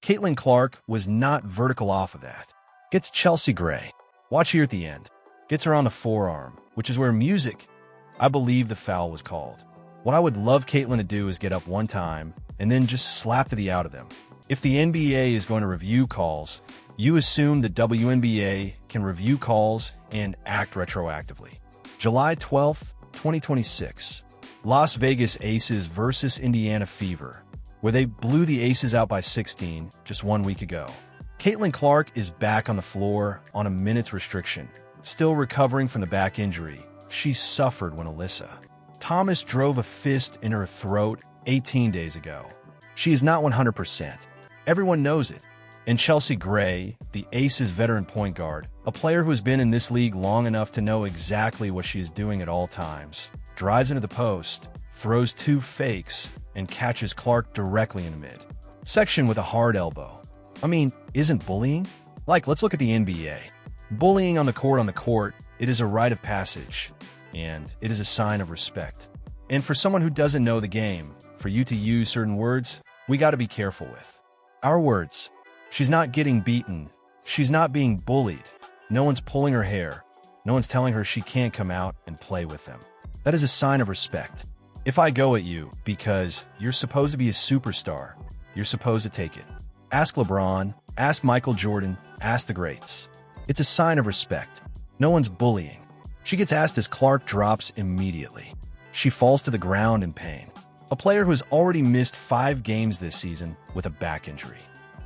Caitlin Clark was not vertical off of that. Gets Chelsea Gray. Watch here at the end. Gets her on the forearm, which is where I believe the foul was called. What I would love Caitlin to do is get up one time and then just slap to the out of them. If the NBA is going to review calls, you assume the WNBA can review calls and act retroactively. July 12th, 2026. Las Vegas Aces versus Indiana Fever, where they blew the Aces out by 16 just 1 week ago. Caitlin Clark is back on the floor on a minutes restriction, still recovering from the back injury she suffered when Alyssa Thomas drove a fist in her throat 18 days ago. She is not 100%. Everyone knows it. And Chelsea Gray, the Aces veteran point guard, a player who has been in this league long enough to know exactly what she is doing at all times, drives into the post, throws 2 fakes, and catches Clark directly in the mid-section with a hard elbow. I mean, isn't bullying? Let's look at the NBA. Bullying on the court, it is a rite of passage, and it is a sign of respect. And for someone who doesn't know the game, for you to use certain words, we got to be careful with. Our words. She's not getting beaten. She's not being bullied. No one's pulling her hair. No one's telling her she can't come out and play with them. That is a sign of respect. If I go at you because you're supposed to be a superstar, you're supposed to take it. Ask LeBron, ask Michael Jordan, ask the greats. It's a sign of respect. No one's bullying. She gets asked as Clark drops immediately. She falls to the ground in pain. A player who has already missed 5 games this season with a back injury.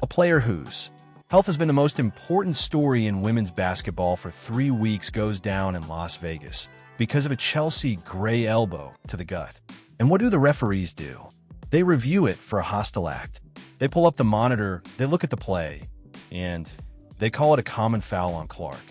A player whose health has been the most important story in women's basketball for 3 weeks goes down in Las Vegas because of a Chelsea Gray elbow to the gut. And what do the referees do? They review it for a hostile act. They pull up the monitor, they look at the play, and they call it a common foul on Clark.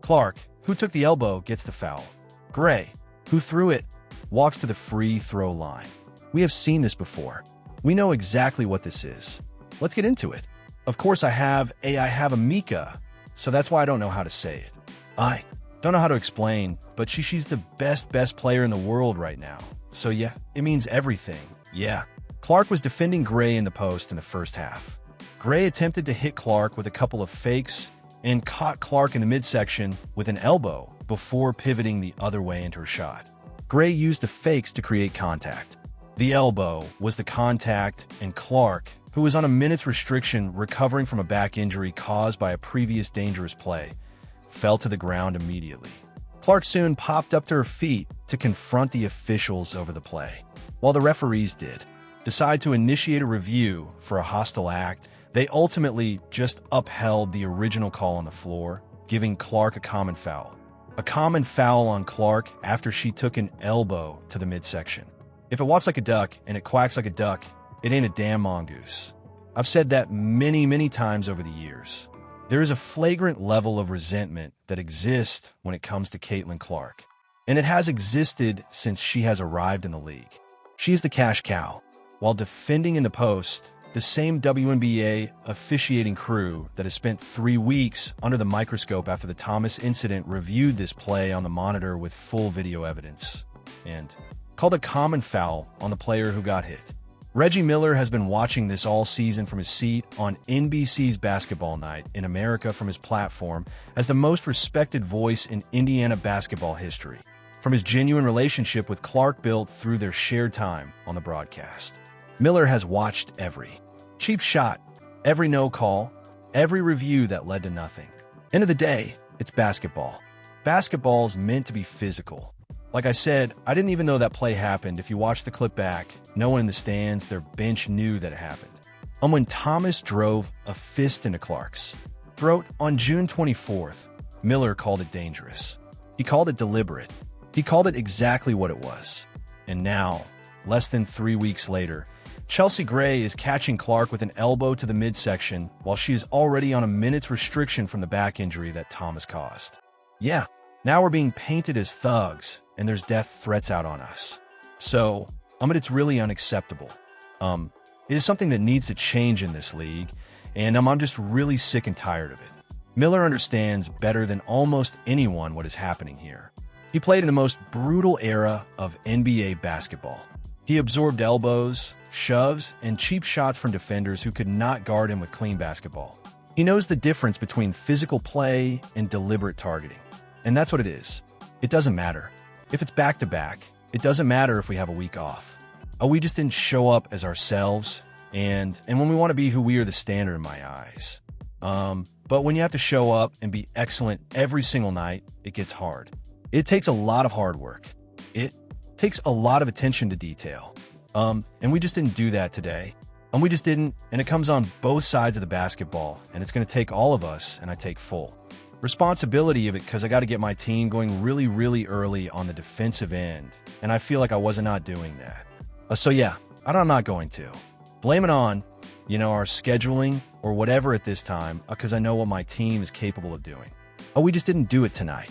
Clark, who took the elbow, gets the foul. Gray, who threw it, walks to the free throw line. We have seen this before. We know exactly what this is. Let's get into it. Of course, I have a Mika, so that's why I don't know how to say it. I don't know how to explain, but she's the best player in the world right now. So yeah, it means everything. Yeah. Clark was defending Gray in the post in the first half. Gray attempted to hit Clark with a couple of fakes and caught Clark in the midsection with an elbow before pivoting the other way into her shot. Gray used the fakes to create contact. The elbow was the contact, and Clark, who was on a minutes restriction recovering from a back injury caused by a previous dangerous play, fell to the ground immediately. Clark soon popped up to her feet to confront the officials over the play. While the referees did decide to initiate a review for a hostile act, they ultimately just upheld the original call on the floor, giving Clark a common foul. A common foul on Clark after she took an elbow to the midsection. If it walks like a duck and it quacks like a duck, it ain't a damn mongoose. I've said that many times over the years. There is a flagrant level of resentment that exists when it comes to Caitlin Clark, and it has existed since she has arrived in the league. She is the cash cow. While defending in the post, the same WNBA officiating crew that has spent 3 weeks under the microscope after the Thomas incident reviewed this play on the monitor with full video evidence and called a common foul on the player who got hit. Reggie Miller has been watching this all season from his seat on NBC's Basketball Night in America from his platform as the most respected voice in Indiana basketball history, from his genuine relationship with Clark built through their shared time on the broadcast. Miller has watched every cheap shot, every no call, every review that led to nothing. End of the day, it's basketball. Basketball's meant to be physical. Like I said, I didn't even know that play happened. If you watch the clip back, no one in the stands, their bench knew that it happened. When Thomas drove a fist into Clark's throat on June 24th, Miller called it dangerous. He called it deliberate. He called it exactly what it was. And now, less than 3 weeks later, Chelsea Gray is catching Clark with an elbow to the midsection while she is already on a minutes restriction from the back injury that Thomas caused. Yeah, now we're being painted as thugs, and there's death threats out on us. So, it's really unacceptable. It is something that needs to change in this league, and I'm just really sick and tired of it. Miller understands better than almost anyone what is happening here. He played in the most brutal era of NBA basketball. He absorbed elbows, shoves, and cheap shots from defenders who could not guard him with clean basketball. He knows the difference between physical play and deliberate targeting. And that's what it is. It doesn't matter. If it's back-to-back, it doesn't matter if we have a week off. We just didn't show up as ourselves, and when we want to be who we are, the standard in my eyes. But when you have to show up and be excellent every single night, it gets hard. It takes a lot of hard work. It takes a lot of attention to detail. And we just didn't do that today. And we just didn't, and it comes on both sides of the basketball, and it's going to take all of us, and I take full responsibility of it because I got to get my team going really, really early on the defensive end, and I feel like I was not doing that. So yeah, I'm not going to. Blame it on, our scheduling or whatever at this time, because I know what my team is capable of doing. We just didn't do it tonight.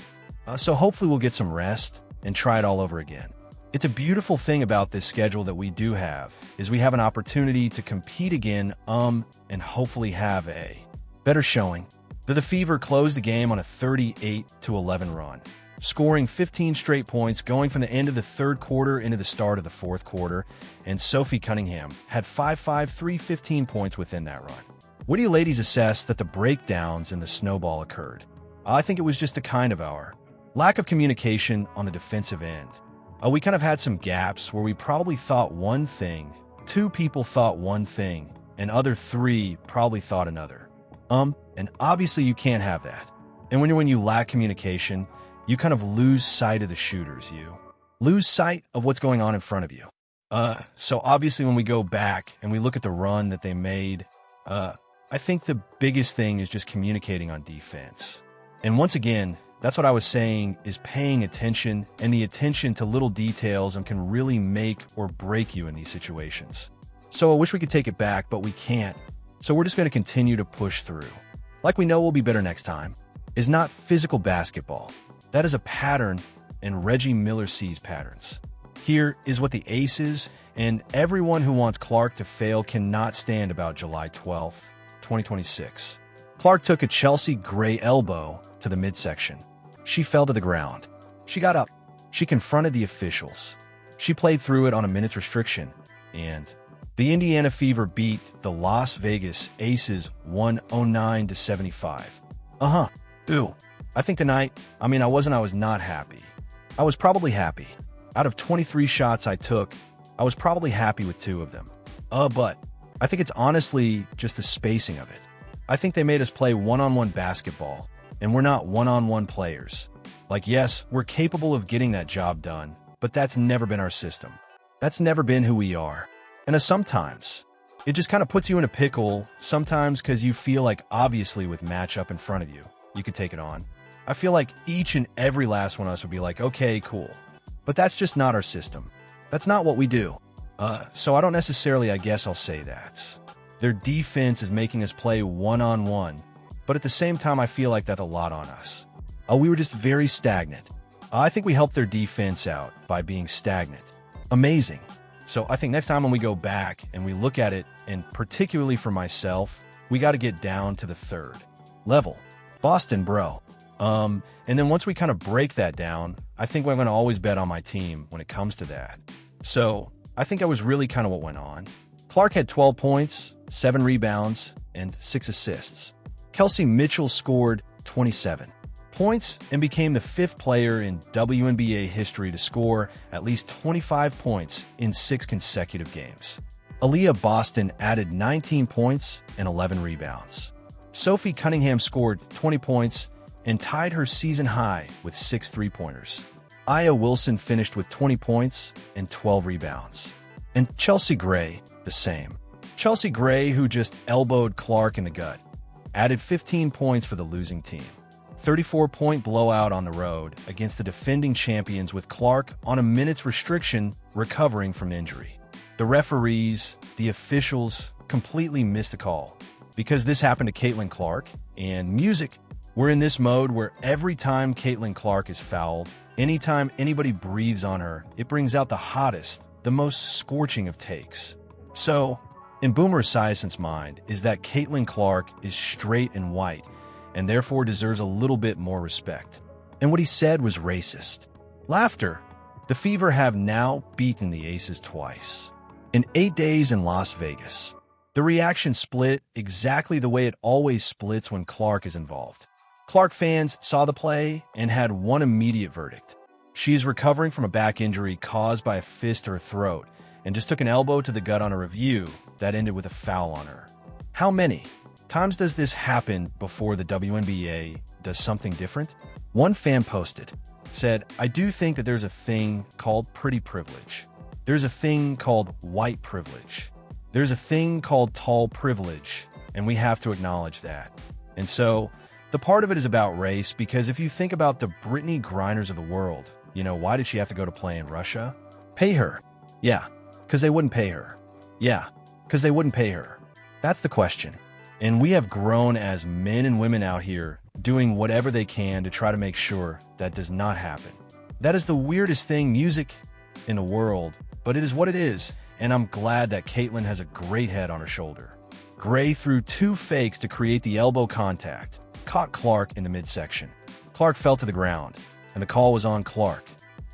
So hopefully we'll get some rest and try it all over again. It's a beautiful thing about this schedule that we do have, is we have an opportunity to compete again, and hopefully have a better showing. The Fever closed the game on a 38-11 run, scoring 15 straight points going from the end of the third quarter into the start of the fourth quarter, and Sophie Cunningham had 15 points within that run. What do you ladies assess that the breakdowns in the snowball occurred? I think it was just the kind of our lack of communication on the defensive end. We kind of had some gaps where we probably thought one thing, two people thought one thing, and other three probably thought another. And obviously you can't have that. And when you lack communication, you kind of lose sight of the shooters. You lose sight of what's going on in front of you. So obviously when we go back and we look at the run that they made, I think the biggest thing is just communicating on defense. And once again, that's what I was saying, is paying attention, and the attention to little details and can really make or break you in these situations. So I wish we could take it back, but we can't. So we're just going to continue to push through. Like we know we'll be better next time. Is not physical basketball. That is a pattern, and Reggie Miller sees patterns. Here is what the Aces and everyone who wants Clark to fail cannot stand about July 12th, 2026. Clark took a Chelsea Gray elbow to the midsection. She fell to the ground. She got up. She confronted the officials. She played through it on a minute's restriction, and the Indiana Fever beat the Las Vegas Aces 109-75. Ooh. I think tonight, I was not happy. I was probably happy. Out of 23 shots I took, I was probably happy with 2 of them. But I think it's honestly just the spacing of it. I think they made us play one-on-one basketball, and we're not one-on-one players. Like, yes, we're capable of getting that job done, but that's never been our system. That's never been who we are. And sometimes, it just kind of puts you in a pickle, sometimes because you feel like obviously with matchup in front of you, you could take it on. I feel like each and every last one of us would be like, okay, cool. But that's just not our system. That's not what we do. So I don't necessarily, I guess I'll say that. Their defense is making us play one-on-one, but at the same time, I feel like that's a lot on us. We were just very stagnant. I think we helped their defense out by being stagnant. Amazing. So I think next time when we go back and we look at it, and particularly for myself, we got to get down to the third level. Boston, bro. And then once we kind of break that down, I think we're going to always bet on my team when it comes to that. So I think that was really kind of what went on. Clark had 12 points, 7 rebounds, and 6 assists. Kelsey Mitchell scored 27 points and became the 5th player in WNBA history to score at least 25 points in 6 consecutive games. Aaliyah Boston added 19 points and 11 rebounds. Sophie Cunningham scored 20 points and tied her season high with 6 three-pointers. Aya Wilson finished with 20 points and 12 rebounds. And Chelsea Gray, the same. Chelsea Gray, who just elbowed Clark in the gut, added 15 points for the losing team. 34-point blowout on the road against the defending champions, with Clark on a minute's restriction recovering from injury. The referees, the officials, completely missed the call because this happened to Caitlin Clark, and music. We're in this mode where every time Caitlin Clark is fouled, anytime anybody breathes on her, it brings out the hottest, the most scorching of takes. So, in Boomer Esiason's mind, is that Caitlin Clark is straight and white, and therefore deserves a little bit more respect. And what he said was racist. Laughter. The Fever have now beaten the Aces twice. In 8 days in Las Vegas, the reaction split exactly the way it always splits when Clark is involved. Clark fans saw the play and had one immediate verdict. She is recovering from a back injury caused by a fist to her throat and just took an elbow to the gut on a review that ended with a foul on her. How many times does this happen before the WNBA does something different? One fan posted, said, "I do think that there's a thing called pretty privilege. There's a thing called white privilege. There's a thing called tall privilege, and we have to acknowledge that." And so, the part of it is about race, because if you think about the Brittany Griners of the world, why did she have to go to play in Russia? Pay her. Yeah, because they wouldn't pay her. Yeah, because they wouldn't pay her. That's the question. And we have grown as men and women out here doing whatever they can to try to make sure that does not happen. That is the weirdest thing music in the world, but it is what it is, and I'm glad that Caitlin has a great head on her shoulder. Gray threw 2 fakes to create the elbow contact, caught Clark in the midsection. Clark fell to the ground, and the call was on Clark.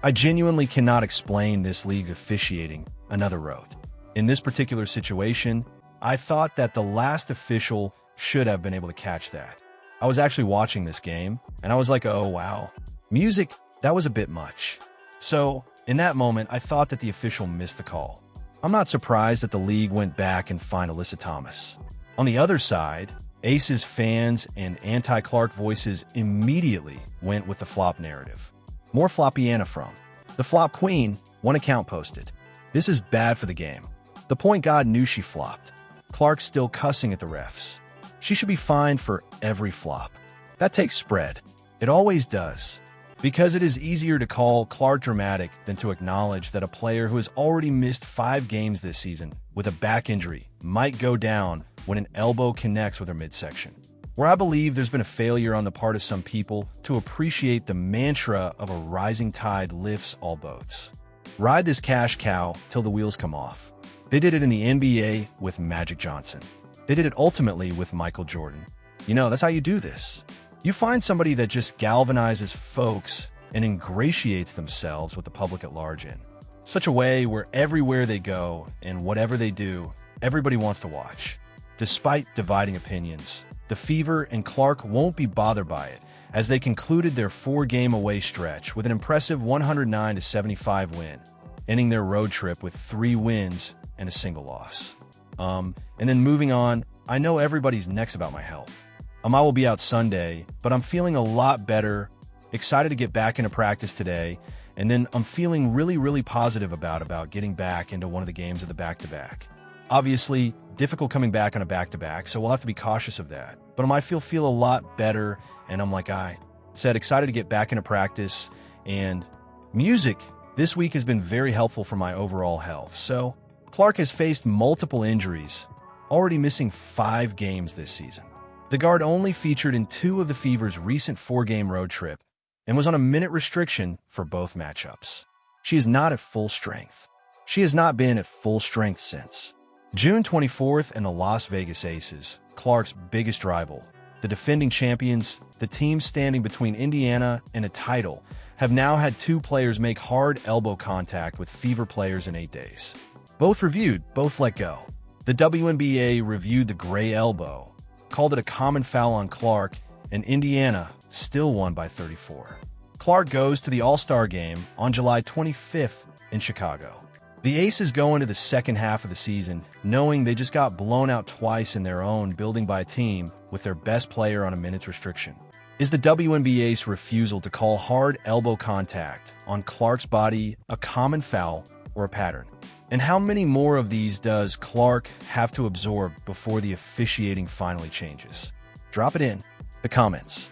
"I genuinely cannot explain this league's officiating," another wrote. "In this particular situation, I thought that the last official should have been able to catch that. I was actually watching this game, and I was like, oh wow. Music, that was a bit much." So, in that moment, I thought that the official missed the call. I'm not surprised that the league went back and fined Alyssa Thomas. On the other side, Aces fans and anti-Clark voices immediately went with the flop narrative. More Floppiana from the Flop Queen, one account posted, "This is bad for the game. The point guard knew she flopped. Clark's still cussing at the refs. She should be fined for every flop. That takes spread. It always does. Because it is easier to call Clark dramatic than to acknowledge that a player who has already missed 5 games this season with a back injury might go down when an elbow connects with her midsection. Where I believe there's been a failure on the part of some people to appreciate the mantra of a rising tide lifts all boats. Ride this cash cow till the wheels come off. They did it in the NBA with Magic Johnson. They did it ultimately with Michael Jordan. That's how you do this. You find somebody that just galvanizes folks and ingratiates themselves with the public at large in such a way where everywhere they go and whatever they do, everybody wants to watch. Despite dividing opinions, the Fever and Clark won't be bothered by it, as they concluded their 4-game away stretch with an impressive 109-75 win, ending their road trip with 3 wins and a single loss. And then moving on, I know everybody's next about my health. I will be out Sunday, but I'm feeling a lot better, excited to get back into practice today, and then I'm feeling really, really positive about getting back into one of the games of the back-to-back. Obviously, difficult coming back on a back-to-back, so we'll have to be cautious of that. But I feel a lot better, and I'm like I said, excited to get back into practice. And music this week has been very helpful for my overall health. So Clark has faced multiple injuries, already missing 5 games this season. The guard only featured in 2 of the Fever's recent 4-game road trip and was on a minute restriction for both matchups. She is not at full strength. She has not been at full strength since June 24th, and the Las Vegas Aces, Clark's biggest rival, the defending champions, the team standing between Indiana and a title, have now had 2 players make hard elbow contact with Fever players in 8 days. Both reviewed, both let go. The WNBA reviewed the gray elbow, called it a common foul on Clark, and Indiana still won by 34. Clark goes to the All-Star game on July 25th in Chicago. The Aces go into the second half of the season knowing they just got blown out twice in their own building by team with their best player on a minutes restriction. Is the WNBA's refusal to call hard elbow contact on Clark's body a common foul or a pattern? And how many more of these does Clark have to absorb before the officiating finally changes? Drop it in the comments.